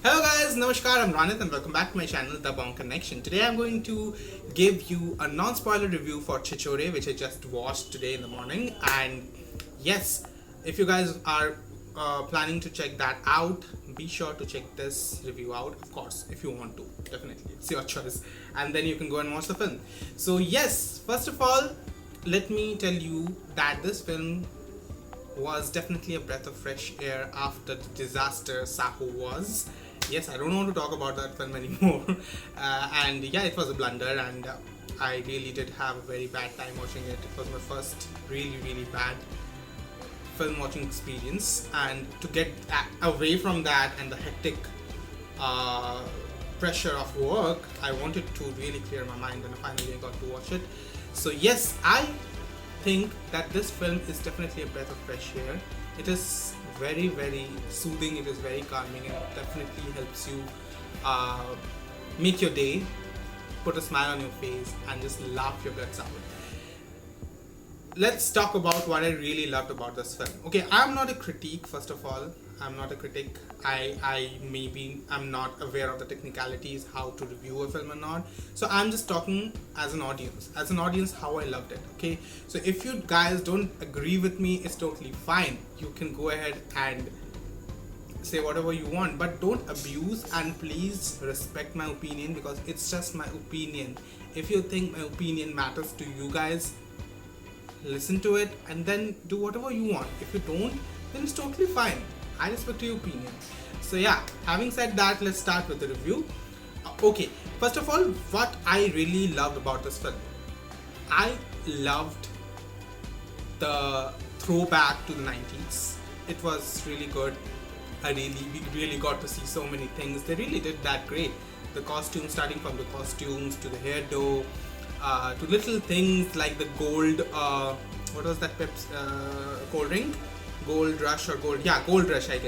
Hello guys, Namaskar, I'm Ranit and welcome back to my channel The Bong Connection. Today I'm going to give you a non-spoiler review for CHICHHORE, which I just watched today in the morning. And yes, if you guys are planning to check that out, be sure to check this review out. Of course, if you want to, definitely, it's your choice. And then you can go and watch the film. So yes, first of all, let me tell you that this film was definitely a breath of fresh air after the disaster Saho was. Yes, I don't want to talk about that film anymore. And yeah, it was a blunder, and I really did have a very bad time watching it. It was my first really bad film watching experience, and to get away from that and the hectic uh, pressure of work, I wanted to really clear my mind, and finally I got to watch it. So yes, I think that this film is definitely a breath of fresh air. It is very soothing, it is very calming, and it definitely helps you uh, make your day, put a smile on your face, and just laugh your guts out. Let's talk about what I really loved about this film. Okay, I'm not a critique, first of all. I'm not a critic. I'm not aware of the technicalities, how to review a film or not. So I'm just talking as an audience. As an audience, how I loved it. Okay. So if you guys don't agree with me, it's totally fine. You can go ahead and say whatever you want, but don't abuse, and please respect my opinion, because it's just my opinion. If you think my opinion matters to you guys, listen to it and then do whatever you want. If you don't, then it's totally fine. I respect your opinion. So yeah, having said that, let's start with the review. Okay, first of all, what I really loved about this film, I loved the throwback to the 90s. It was really good. We really got to see so many things. They really did that great. The costumes, starting from the costumes to the hairdo, to little things like the gold, what was that cold drink? Gold Rush or Gold, yeah, Gold Rush, I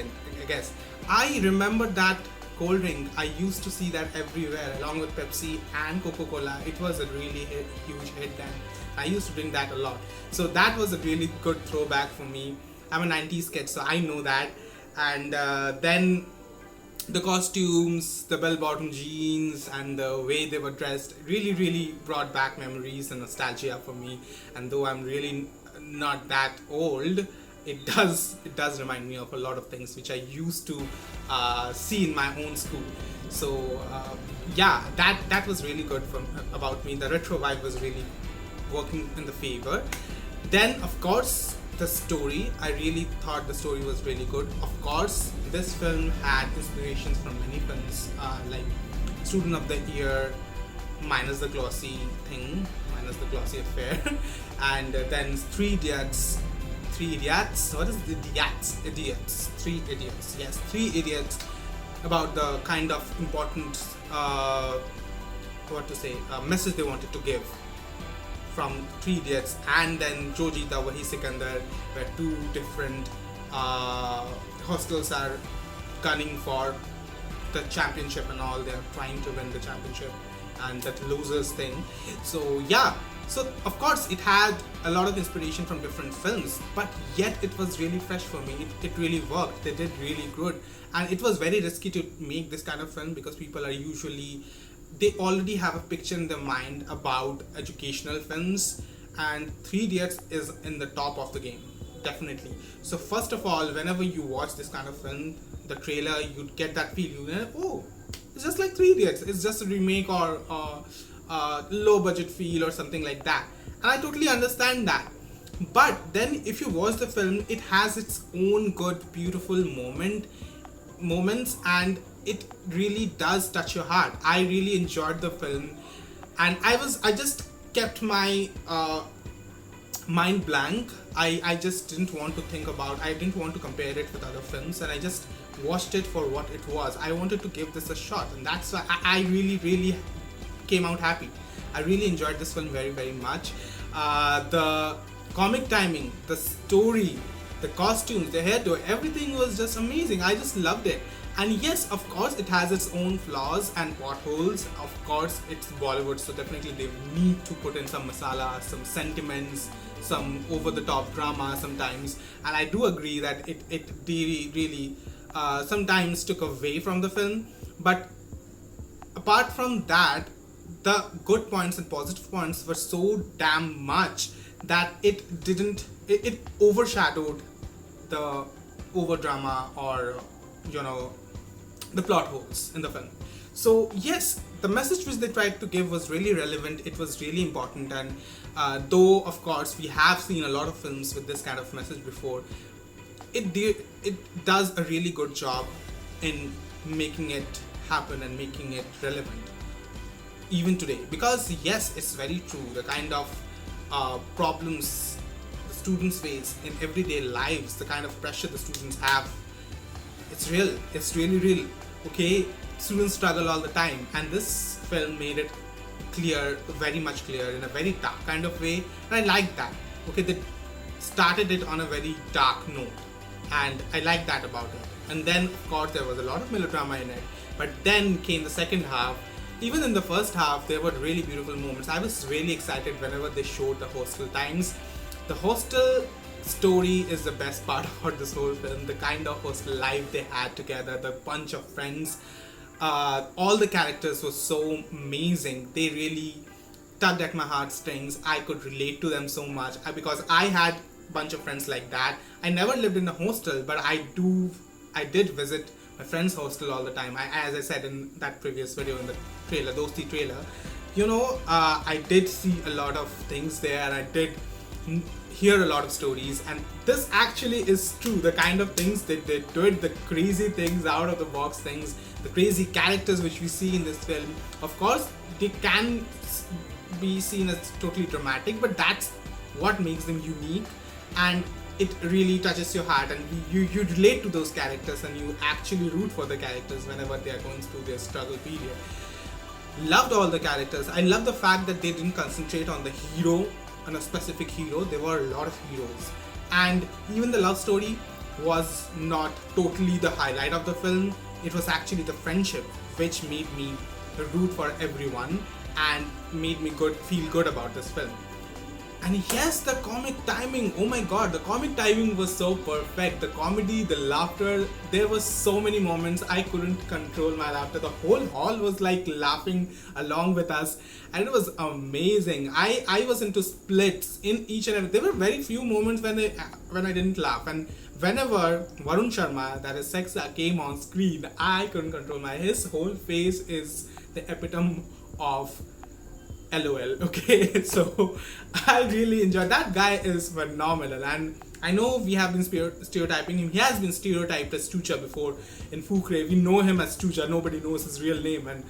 guess. I remember that cold drink. I used to see that everywhere along with Pepsi and Coca-Cola. It was a really huge hit then. I used to drink that a lot. So that was a really good throwback for me. I'm a 90s kid, so I know that. And then the costumes, the bell-bottom jeans, and the way they were dressed really brought back memories and nostalgia for me. And though I'm really not that old, it does remind me of a lot of things which I used to see in my own school. So yeah, that was really good about me. The retro vibe was really working in the favor. Then of course, the story, I really thought the story was really good. Of course, this film had inspirations from many films, like Student of the Year, minus the glossy affair, and then Three Idiots. What is the Idiots? Three Idiots. Yes, Three Idiots, about the kind of important, message they wanted to give from Three Idiots. And then Jo Jeeta Wahi Sikandar, where two different hostels are gunning for the championship and all. They are trying to win the championship, and that losers thing. So yeah, so of course it had a lot of inspiration from different films, but yet it was really fresh for me. It really worked. They did really good, and it was very risky to make this kind of film, because people are usually, they already have a picture in their mind about educational films, and Three Idiots is in the top of the game, definitely. So first of all, whenever you watch this kind of film, the trailer, you get that feel, you know, oh, it's just like Three Idiots, it's just a remake or low budget feel or something like that. And I totally understand that. But then if you watch the film, it has its own good, beautiful moments, and it really does touch your heart. I really enjoyed the film, and I just kept my mind blank. I just didn't want to think about, I didn't want to compare it with other films, and I just watched it for what it was. I wanted to give this a shot, and that's why I really came out happy. I really enjoyed this film very much. The comic timing, the story, the costumes, the hairdo, everything was just amazing. I just loved it. And yes, of course, it has its own flaws and potholes. Of course, it's Bollywood, so definitely they need to put in some masala, some sentiments, some over-the-top drama sometimes. And I do agree that it really sometimes took away from the film. But apart from that, the good points and positive points were so damn much that it overshadowed the over drama, or you know, the plot holes in the film. So yes, the message which they tried to give was really relevant. It was really important, and though of course we have seen a lot of films with this kind of message before, it does a really good job in making it happen and making it relevant even today. Because yes, it's very true, the kind of problems the students face in everyday lives, the kind of pressure the students have, it's real, it's really real. Okay, students struggle all the time, and this film made it clear, very much clear, in a very dark kind of way, and I like that. Okay, they started it on a very dark note, and I like that about it. And then of course there was a lot of melodrama in it, but then came the second half. Even in the first half there were really beautiful moments. I was really excited whenever they showed the hostel times. The hostel story is the best part about this whole film. The kind of hostel life they had together, the bunch of friends, all the characters were so amazing. They really tugged at my heartstrings. I could relate to them so much because I had a bunch of friends like that. I never lived in a hostel, but I did visit my friend's hostel all the time. As I said in that previous video, in the trailer, Dosti trailer, you know, I did see a lot of things there, and I did hear a lot of stories, and this actually is true. The kind of things that they did, the crazy things, out of the box things, the crazy characters which we see in this film, of course they can be seen as totally dramatic, but that's what makes them unique, and it really touches your heart, and you relate to those characters, and you actually root for the characters whenever they are going through their struggle period. Loved all the characters. I love the fact that they didn't concentrate on the hero, on a specific hero. There were a lot of heroes, and even the love story was not totally the highlight of the film. It was actually the friendship which made me root for everyone and made me feel good about this film. And yes, the comic timing, oh my god, the comic timing was so perfect. The comedy, the laughter, there were so many moments I couldn't control my laughter. The whole hall was like laughing along with us, and it was amazing. I was into splits in each and every. There were very few moments when I didn't laugh, and whenever Varun Sharma, that is Sexa, came on screen, I couldn't control his whole face is the epitome of LOL. Okay, so I really enjoyed. That guy is phenomenal, and I know we have been stereotyping him. He has been stereotyped as Chucha before in Fukre. We know him as Chucha. Nobody knows his real name, and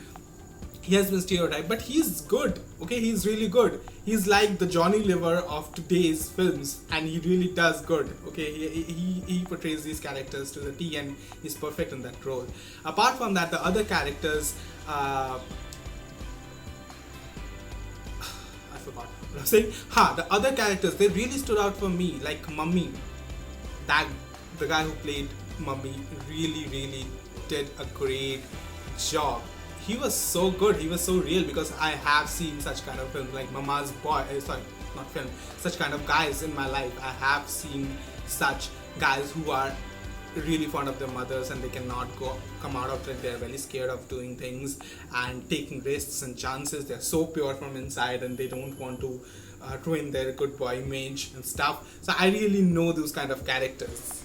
he has been stereotyped. But he's good. Okay, he's really good. He's like the Johnny Liver of today's films, and he really does good. Okay, he portrays these characters to the T, and he's perfect in that role. Apart from that, the other characters. Forgot what I was saying. The other characters, they really stood out for me, like Mummy. The guy who played Mummy really did a great job. He was so good, he was so real, because I have seen such kind of films like Mama's Boy, such kind of guys in my life. I have seen such guys who are really fond of their mothers, and they cannot come out of it. They're very scared of doing things and taking risks and chances. They're so pure from inside, and they don't want to ruin their good boy image and stuff. So I really know those kind of characters.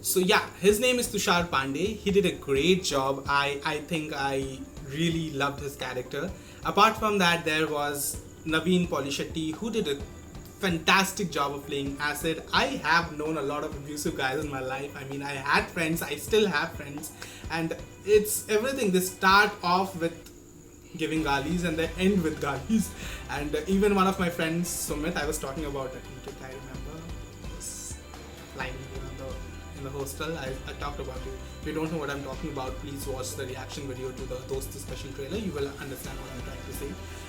So yeah, his name is Tushar Pandey. He did a great job. I think I really loved his character. Apart from that, there was Naveen Polishetty, who did a fantastic job of playing Acid. I have known a lot of abusive guys in my life. I mean, I had friends, I still have friends, and it's everything. They start off with giving galis and they end with galis. And even one of my friends, Sumit, I was talking about it, I remember, was flying in the hostel. I talked about it. If you don't know what I'm talking about, please watch the reaction video to the Dosti special trailer. You will understand what I'm trying to say.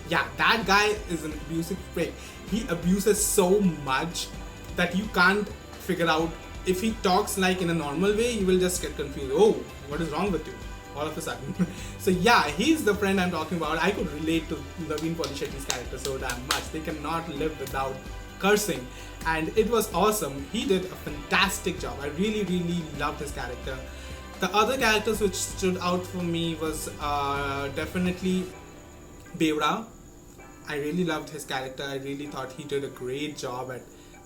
Yeah, that guy is an abusive prick. He abuses so much that you can't figure out. If he talks like in a normal way, you will just get confused. Oh, what is wrong with you? All of a sudden. So yeah, he's the friend I'm talking about. I could relate to Naveen Polishetty's character so damn much. They cannot live without cursing, and it was awesome. He did a fantastic job. I really, really loved his character. The other characters which stood out for me was definitely Bewra. I really loved his character. I really thought he did a great job at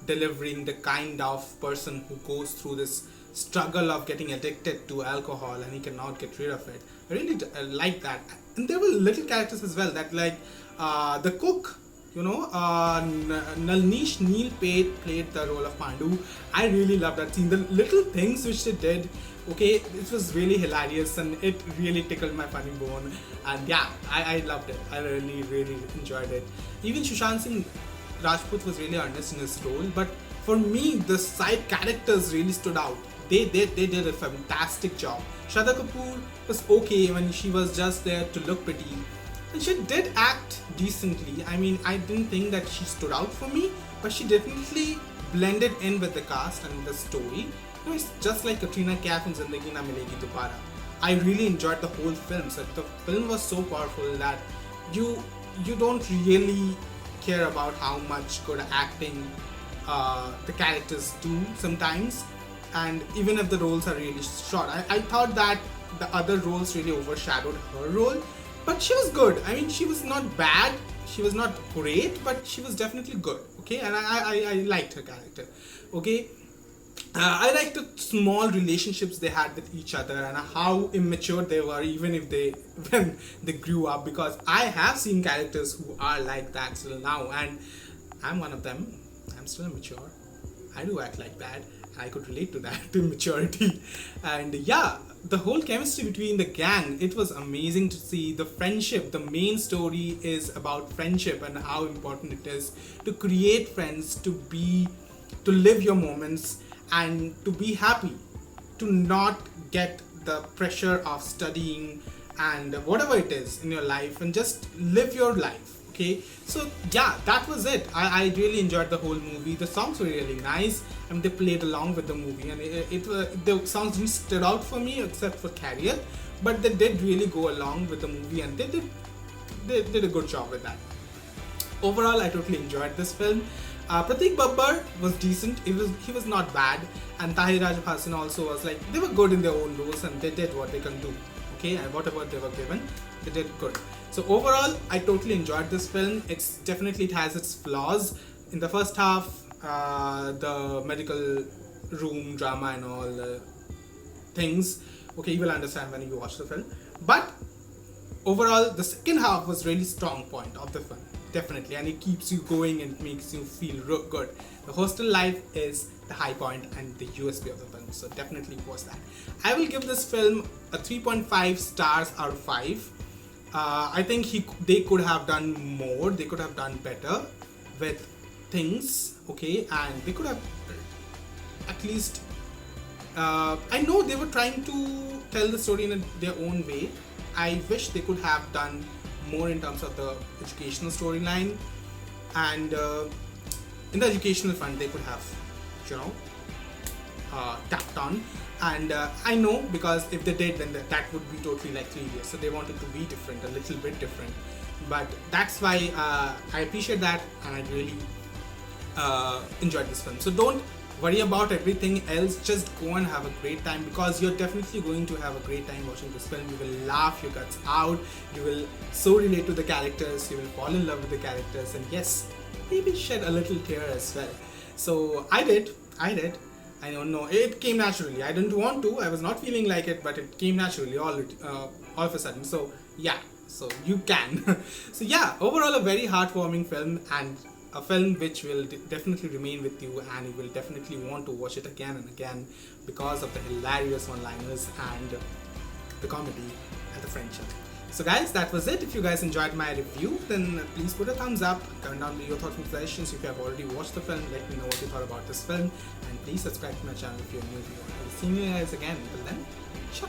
delivering the kind of person who goes through this struggle of getting addicted to alcohol and he cannot get rid of it. I really like that. And there were little characters as well, that like the cook, Nalnish Neil played the role of Pandu. I really loved that scene. The little things which they did, okay, it was really hilarious and it really tickled my funny bone. And yeah, I loved it. I really, really enjoyed it. Even Sushant Singh Rajput was really earnest in his role, but for me, the side characters really stood out. They did a fantastic job. Shraddha Kapoor was okay when she was just there to look pretty. And she did act decently. I mean, I didn't think that she stood out for me, but she definitely blended in with the cast and the story. It's just like Katrina Kaif in Zindagi Na Milegi Dobara. I really enjoyed the whole film. So the film was so powerful that you don't really care about how much good acting the characters do sometimes, and even if the roles are really short. I thought that the other roles really overshadowed her role, but she was good. I mean, she was not bad, she was not great, but she was definitely good, okay, and I liked her character, okay. I liked the small relationships they had with each other and how immature they were, even if when they grew up, because I have seen characters who are like that still now, and I'm one of them. I'm still immature. I do act like that. I could relate to that, to maturity. And yeah, the whole chemistry between the gang, it was amazing to see. The friendship, the main story is about friendship and how important it is to create friends, to live your moments and to be happy, to not get the pressure of studying and whatever it is in your life, and just live your life, okay. So yeah, that was it. I really enjoyed the whole movie. The songs were really nice and they played along with the movie, and the songs didn't stood out for me except for Carrier, but they did really go along with the movie, and they did a good job with that. Overall, I totally enjoyed this film. Pratik Babbar was decent. He was not bad, and Tahir Rajbhasan also was like, they were good in their own roles and they did what they can do, okay, and whatever they were given, they did good. So overall, I totally enjoyed this film. It has its flaws. In the first half, the medical room drama and all things, okay, you will understand when you watch the film. But overall, the second half was really strong point of the film. Definitely, and it keeps you going and it makes you feel good. The hostel life is the high point and the USP of the film, so definitely watch that. I will give this film a 3.5 stars out of 5. I think they could have done more, they could have done better with things, okay, and they could have at least, I know they were trying to tell the story in their own way. I wish they could have done more in terms of the educational storyline, and in the educational front they could have tapped on, and I know, because if they did, then that would be totally like 3 years, so they wanted to be different, a little bit different, but that's why I appreciate that, and I really enjoyed this film. So don't worry about everything else, just go and have a great time, because you're definitely going to have a great time watching this film. You will laugh your guts out, you will so relate to the characters, you will fall in love with the characters, and yes, maybe shed a little tear as well. So I did. I don't know, it came naturally. I didn't want to, I was not feeling like it, but it came naturally all of a sudden. So yeah, so you can. So yeah, overall a very heartwarming film, and a film which will definitely remain with you, and you will definitely want to watch it again and again because of the hilarious one-liners and the comedy and the friendship. So guys, that was it. If you guys enjoyed my review, then please put a thumbs up, comment down your thoughts and suggestions. If you have already watched the film, let me know what you thought about this film, and please subscribe to my channel if you're new. I'll see you guys again. Until then, ciao.